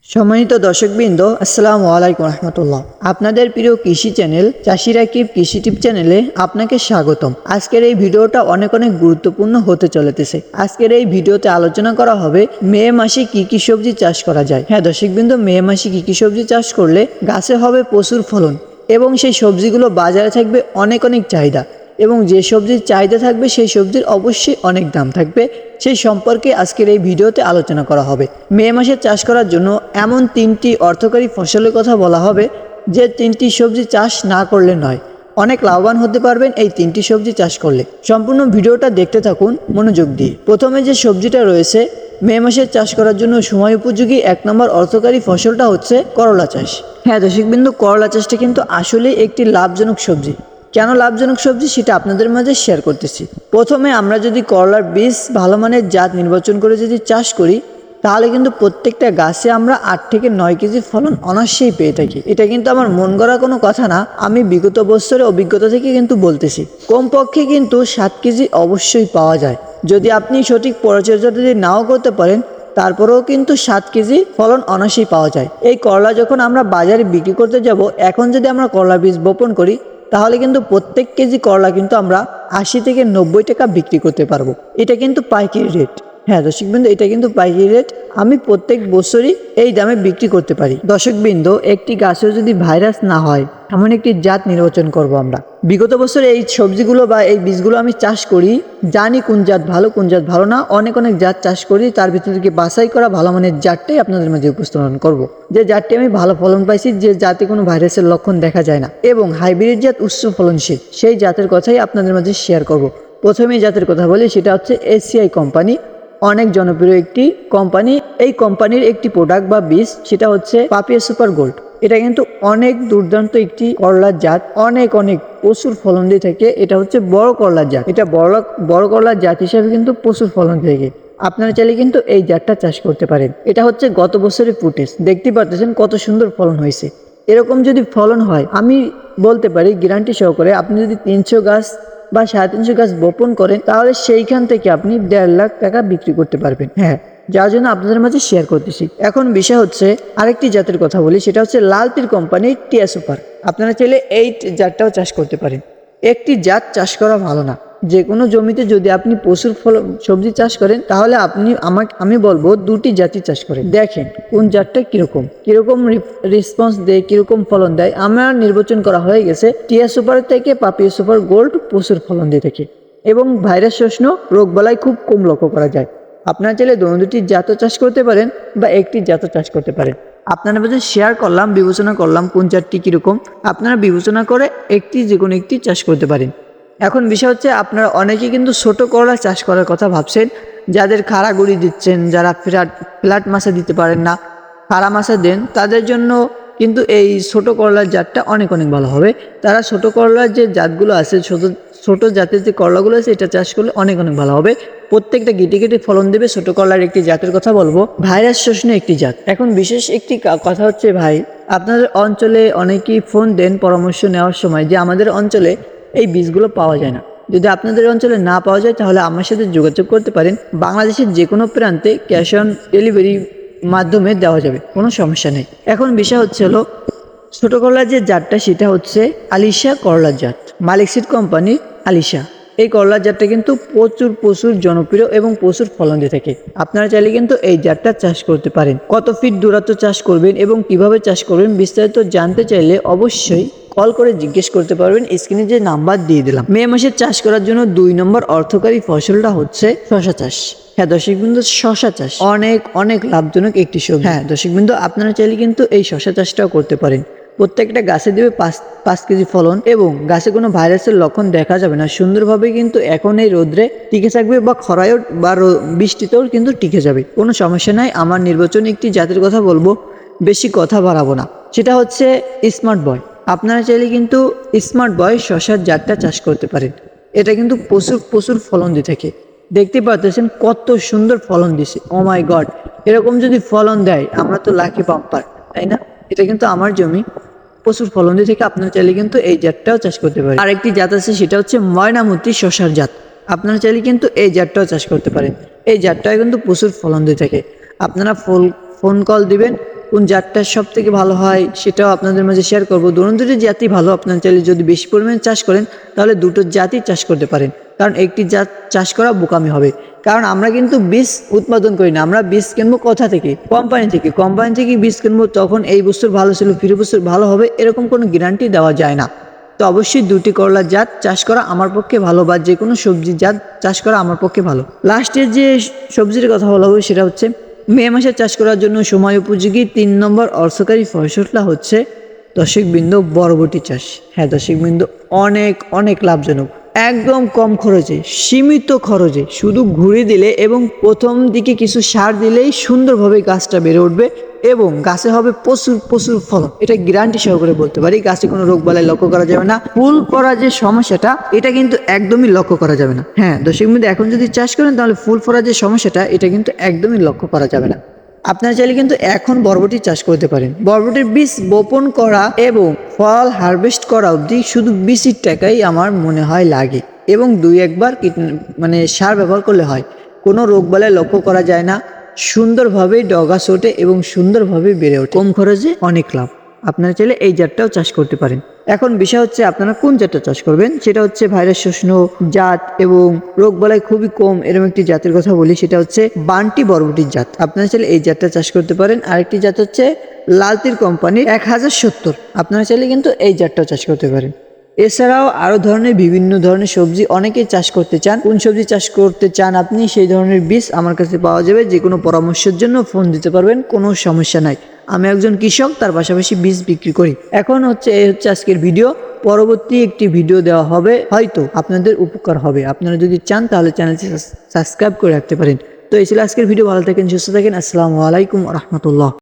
সম্মানিত দর্শকবৃন্দ, আসসালামু আলাইকুম রহমতুল্লাহ। আপনাদের প্রিয় কৃষি চ্যানেল চাষি রাকিব কৃষি টিপ চ্যানেলে আপনাকে স্বাগতম। আজকের এই ভিডিওটা অনেক গুরুত্বপূর্ণ হতে চলেছে। আজকের এই ভিডিওতে আলোচনা করা হবে মে মাসে কি কি সবজি চাষ করা যায়। হ্যাঁ দর্শকবৃন্দ, মে মাসে কি কি সবজি চাষ করলে গাছে হবে প্রচুর ফলন এবং সেই সবজিগুলো বাজারে থাকবে অনেক চাহিদা, এবং যে সবজির চাহিদা থাকবে সেই সবজির অবশ্যই অনেক দাম থাকবে, সেই সম্পর্কে আজকের এই ভিডিওতে আলোচনা করা হবে। মে মাসে চাষ করার জন্য এমন তিনটি অর্থকরী ফসলের কথা বলা হবে যে তিনটি সবজি চাষ না করলে নয়। অনেক লাভবান হতে পারবেন এই তিনটি সবজি চাষ করলে। সম্পূর্ণ ভিডিওটা দেখতে থাকুন মনোযোগ দিয়ে। প্রথমে যে সবজিটা রয়েছে মে মাসে চাষ করার জন্য সময় উপযোগী 1 নম্বর অর্থকরী ফসলটা হচ্ছে করলা চাষ। হ্যাঁ দর্শকবৃন্দ, করলা চাষটা কিন্তু আসলেই একটি লাভজনক সবজি। কেন লাভজনক সবজি সেটা আপনাদের মাঝে শেয়ার করতেছি। প্রথমে আমরা যদি করলার বীজ ভালো মানের জাত নির্বাচন করে যদি চাষ করি, তাহলে কিন্তু প্রত্যেকটা গাছে আমরা 8 থেকে 9 কেজি ফলন অনায়াসেই পেয়ে থাকি। এটা কিন্তু আমার মন গড়া কোনো কথা না, আমি বিগত বছরের অভিজ্ঞতা থেকে কিন্তু বলতেছি। কমপক্ষে কিন্তু 7 কেজি অবশ্যই পাওয়া যায়। যদি আপনি সঠিক পরিচর্যা যদি নাও করতে পারেন, তারপরেও কিন্তু 7 কেজি ফলন অনায়াসেই পাওয়া যায়। এই করলা যখন আমরা বাজারে বিক্রি করতে যাব, এখন যদি আমরা করলা বীজ বপন করি, তাহলে কিন্তু প্রত্যেক কেজি করলা কিন্তু আমরা 80 থেকে 90 টাকা বিক্রি করতে পারবো। এটা কিন্তু পাইকারি রেট। হ্যাঁ দর্শকবৃন্দ, এটা কিন্তু পাইকারি রেট। আমি প্রত্যেক বছরই এই দামে বিক্রি করতে পারি। দর্শকবৃন্দ, একটি গাছেও যদি ভাইরাস না হয় এমন একটি জাত নির্বাচন করব আমরা। বিগত বছরে এই সবজিগুলো বা এই বীজগুলো আমি চাষ করি, জানি কোন জাত ভালো কোন জাত ভালো না। অনেক জাত চাষ করি, তার ভিতর থেকে বাছাই করা ভালো মানের জাতটাই আপনাদের মাঝে উপস্থাপন করব। যে জাতটি আমি ভালো ফলন পাইছি, যে জাতে কোনো ভাইরাসের লক্ষণ দেখা যায় না এবং হাইব্রিড জাত উচ্চ ফলনশীল, সেই জাতের কথাই আপনাদের মাঝে শেয়ার করব। প্রথমেই জাতের কথা বলি, সেটা হচ্ছে এসিআই কোম্পানি। অনেক জনপ্রিয় একটি কোম্পানি। এই কোম্পানির একটি প্রোডাক্ট বা বীজ, সেটা হচ্ছে পাপিয়া সুপার গোল্ড। এটা কিন্তু অনেক দুর্দান্ত একটি করলার জাত, অনেক প্রচুর ফলন দিয়ে থাকে। এটা হচ্ছে বড় করলার জাত। এটা বড় করলার জাত হিসাবে কিন্তু প্রচুর ফলন দিয়ে থাকে। আপনারা চাইলে কিন্তু এই জাতটা চাষ করতে পারেন। এটা হচ্ছে গত বছরের ফুটেজ, দেখতে পাচ্ছেন কত সুন্দর ফলন হয়েছে। এরকম যদি ফলন হয়, আমি বলতে পারি গ্যারান্টি সহকারে, আপনি যদি 300 গাছ বা 350 গাছ বপন করেন, তাহলে সেইখান থেকে আপনি 1.5 লাখ টাকা বিক্রি করতে পারবেন। হ্যাঁ, যার জন্য আপনাদের মাঝে শেয়ার করতেছি। এখন বিষয় হচ্ছে আরেকটি জাতের কথা বলি, সেটা হচ্ছে লালতির কোম্পানির টিয়া সুপার। আপনারা চাইলে এই জাতটাও চাষ করতে পারেন। একটি জাত চাষ করা ভালো না। যে কোনো জমিতে যদি আপনি প্রচুর সবজি চাষ করেন, তাহলে আমি বলবো দুটি জাতি চাষ করেন। দেখেন কোন জাতটা কিরকম রেসপন্স দেয়, কিরকম ফলন দেয়। আমার নির্বাচন করা হয়ে গেছে টিয়া সুপার থেকে পাপিয়া সুপার গোল্ড প্রচুর ফলন দিয়ে থাকে এবং ভাইরাস শোষণ রোগবালাই খুব কম লক্ষ্য করা যায়। আপনারা চাইলে দুটি জাতও চাষ করতে পারেন বা একটি জাতও চাষ করতে পারেন। আপনারা মাঝে শেয়ার করলাম, বিবেচনা করলাম কোন জাতটি কিরকম। আপনারা বিবেচনা করে যে কোনো একটি চাষ করতে পারেন। এখন বিষয় হচ্ছে, আপনারা অনেকেই কিন্তু ছোট করলা চাষ করার কথা ভাবছেন, যাদের খাড়া গুড়ি দিচ্ছেন, যারা ফ্ল্যাট মাছে দিতে পারেন না, খাড়া মাছে দেন, তাদের জন্য কিন্তু এই ছোট করলার জাতটা অনেক ভালো হবে। তারা ছোট করলার যে জাতগুলো আছে, ছোট জাতের যে করলাগুলো আছে, এটা চাষ করলে অনেক ভালো হবে। প্রত্যেকটা গিটে ফলন দেবে। ছোট করলার একটি জাতের কথা বলবো, ভাইরাস শোষণে একটি জাত। এখন বিশেষ একটি কথা হচ্ছে ভাই, আপনাদের অঞ্চলে অনেকেই ফোন দেন পরামর্শ নেওয়ার সময় যে আমাদের অঞ্চলে এই বীজগুলো পাওয়া যায় না। যদি আপনাদের অঞ্চলে না পাওয়া যায়, তাহলে আমার সাথে যোগাযোগ করতে পারেন। বাংলাদেশের যে কোনো প্রান্তে ক্যাশ অন ডেলিভারি মাধ্যমে দেওয়া যাবে, কোনো সমস্যা নেই। এখন বিষয় হচ্ছে ছোট করলার যে জাতটা, সেটা হচ্ছে আলিশা করলার জাত, মালিক সিড কোম্পানি আলিশা। এই করলার জাতটা কিন্তু প্রচুর জনপ্রিয় এবং প্রচুর ফলন দিয়ে থাকে। আপনারা চাইলে কিন্তু এই জাতটা চাষ করতে পারেন। কত ফিট দূরত্ব চাষ করবেন এবং কিভাবে চাষ করবেন বিস্তারিত জানতে চাইলে অবশ্যই কল করে জিজ্ঞেস করতে পারবেন। স্ক্রিনে যে নাম্বার দিয়ে দিলাম। মে মাসে চাষ করার জন্য 2 নম্বর অর্থকারী ফসলটা হচ্ছে শশা চাষ। হ্যাঁ দর্শকবৃন্দ, শশা চাষ অনেক লাভজনক একটি সবজি। হ্যাঁ দর্শকবৃন্দ, আপনারা চাইলে কিন্তু এই শশা চাষটাও করতে পারেন। প্রত্যেকটা গাছে দেবে 5 কেজি ফলন এবং গাছে কোনো ভাইরাসের লক্ষণ দেখা যাবে না। সুন্দরভাবে কিন্তু এখন এই রোদ্রে টিকে থাকবে বা খরায়ও বা বৃষ্টিতেও কিন্তু টিকে যাবে, কোনো সমস্যা নাই। আমার নির্বাচনে একটি জাতের কথা বলবো, বেশি কথা বাড়াবো না, সেটা হচ্ছে স্মার্ট বয়। আপনারা চাইলে কিন্তু স্মার্ট বয় শশার জাতটা চাষ করতে পারেন। এটা কিন্তু প্রচুর ফলন দিয়ে থাকে। দেখতে পাচ্ছেন কত সুন্দর ফলন দিছে। ও মাই গড, এরকম যদি ফলন দেয় আমরা তো লাকি বাম্পার, তাই না? এটা কিন্তু আমার জমি, প্রচুর ফলন দিয়ে থেকে। আপনারা চাইলে কিন্তু এই জাতটাও চাষ করতে পারেন। আরেকটি জাত আছে, সেটা হচ্ছে ময়নামতি শশার জাত। আপনারা চাইলে কিন্তু এই জাতটাও চাষ করতে পারেন। এই জাতটাও কিন্তু প্রচুর ফলন দিয়ে থাকে। আপনারা ফোন কল দিবেন, কোন জাতটা সব থেকে ভালো হয় সেটাও আপনাদের মাঝে শেয়ার করবো। দুটো জাতই ভালো, আপনার চাইলে যদি বেশি পরিমাণে চাষ করেন তাহলে দুটো জাতই চাষ করতে পারেন, কারণ একটি জাত চাষ করা বোকামি হবে। কারণ আমরা কিন্তু বীজ উৎপাদন করি না, আমরা বীজ কিনবো কোথা থেকে? কোম্পানি থেকে বীজ কিনবো, তখন এই বছর ভালো ছিল ফিরে বছর ভালো হবে এরকম কোনো গ্যারান্টি দেওয়া যায় না। তো অবশ্যই দুটি করলার জাত চাষ করা আমার পক্ষে ভালো, বা যে কোনো সবজির জাত চাষ করা আমার পক্ষে ভালো। লাস্টের যে সবজির কথা বলা হবে সেটা হচ্ছে মে মাসে চাষ করার জন্য সময় উপযোগী 3 নম্বর অর্থকারী ফসলটা হচ্ছে দর্শকবৃন্দ বরবটি চাষ। হ্যাঁ দর্শকবৃন্দ, অনেক অনেক লাভজনক, একদম কম খরচে, সীমিত খরচে, শুধু ঘুরে দিলে এবং প্রথম দিকে কিছু সার দিলেই সুন্দরভাবে গাছটা বেড়ে উঠবে এবং গাছে হবে প্রচুর প্রচুর ফলন। এটা গ্যারান্টি সহকারে বলতে পারি। গাছে কোনো রোগ বালাই লক্ষ্য করা যাবে না, ফুল পড়া যে সমস্যাটা এটা কিন্তু একদমই লক্ষ্য করা যাবে না। হ্যাঁ দর্শকবৃন্দ, এখন যদি চাষ করেন তাহলে ফুল পড়া যে সমস্যাটা এটা কিন্তু একদমই লক্ষ্য করা যাবে না। আপনারা চাইলে কিন্তু এখন বরবটি চাষ করতে পারেন। বরবটির বীজ বপন করা এবং ফল হারভেস্ট করা অবধি শুধু বীজের টাকাই আমার মনে হয় লাগে, এবং 2-1 বার সার ব্যবহার করলে হয়। কোনো রোগবালাই লক্ষ্য করা যায় না, সুন্দরভাবে ডগা ছোটে এবং সুন্দরভাবে বেড়ে ওঠে, কম খরচে অনেক লাভ। আপনারা চাইলে এই জাতটাও চাষ করতে পারেন। এখন বিষয় হচ্ছে আপনারা কোন জাতটা চাষ করবেন, সেটা হচ্ছে ভাইরাস শোষণ জাত এবং রোগবালাই খুবই কম এরকম একটি জাতের কথা বলি, সেটা হচ্ছে বান্টি বরবটির জাত। আপনারা চাইলে এই জাতটা চাষ করতে পারেন। আরেকটি জাত হচ্ছে লালতির কোম্পানির 1070, আপনারা চাইলে কিন্তু এই জাতটাও চাষ করতে পারেন। এছাড়াও আরো বিভিন্ন ধরনের সবজি অনেকেই চাষ করতে চান। কোন সবজি চাষ করতে চান আপনি, সেই ধরনের বীজ আমার কাছে পাওয়া যাবে। যে কোনো পরামর্শের জন্য ফোন দিতে পারবেন, কোনো সমস্যা নাই। আমি একজন কৃষক, তার পাশাপাশি বীজ বিক্রি করি। এখন এই হচ্ছে আজকের ভিডিও। পরবর্তী একটি ভিডিও দেওয়া হবে, হয়তো আপনাদের উপকার হবে। আপনারা যদি চান তাহলে চ্যানেলটি সাবস্ক্রাইব করে রাখতে পারেন। তো এই ছিল আজকের ভিডিও। ভালো থাকেন, সুস্থ থাকেন। আসসালামু আলাইকুম রহমতুল্লাহ।